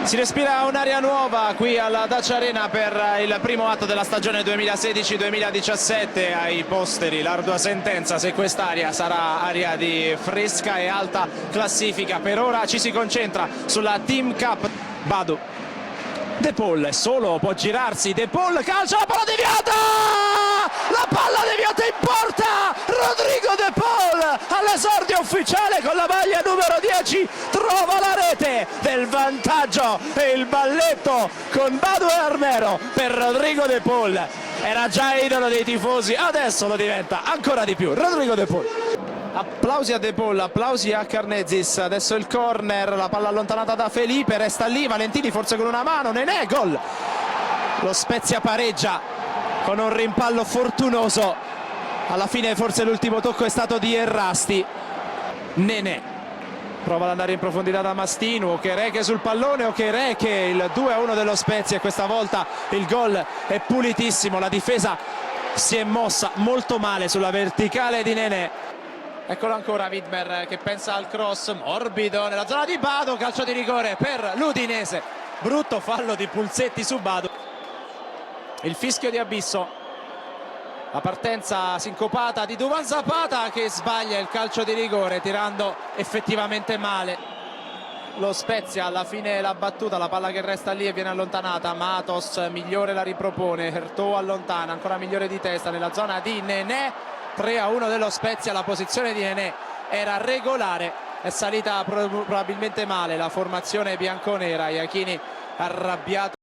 Si respira un'aria nuova qui alla Dacia Arena per il primo atto della stagione 2016-2017. Ai posteri l'ardua sentenza se quest'aria sarà aria di fresca e alta classifica. Per ora ci si concentra sulla Team Cup. Badu, De Paul è solo, può girarsi, De Paul calcia, la palla deviata! La palla deviata in porta! Rodrigo De Paul all'esordio ufficiale con la maglia numero 10 trova la rete del vantaggio e il balletto con Badu e Armero per Rodrigo De Paul. Era già idolo dei tifosi, adesso lo diventa ancora di più. Rodrigo De Paul. Applausi a De Paul, applausi a Karnezis. Adesso il corner, la palla allontanata da Felipe, resta lì Valentini forse con una mano, Nenè, gol. Lo Spezia pareggia con un rimpallo fortunoso. Alla fine forse l'ultimo tocco è stato di Errasti. Nenè prova ad andare in profondità da Mastinu, Okereke sul pallone, Okereke, il 2-1 dello Spezia e questa volta il gol è pulitissimo. La difesa si è mossa molto male sulla verticale di Nenè. Eccolo ancora Widmer che pensa al cross morbido nella zona di Badu, calcio di rigore per l'Udinese. Brutto fallo di Pulsetti su Badu. Il fischio di Abisso, la partenza sincopata di Duvan Zapata che sbaglia il calcio di rigore tirando effettivamente male. Lo Spezia alla fine l'ha battuta, la palla che resta lì e viene allontanata. Matos migliore la ripropone, Hertò allontana, ancora migliore di testa nella zona di Nenè. 3-1 dello Spezia, la posizione di Nenè era regolare, è salita probabilmente male la formazione bianconera. Iachini arrabbiato.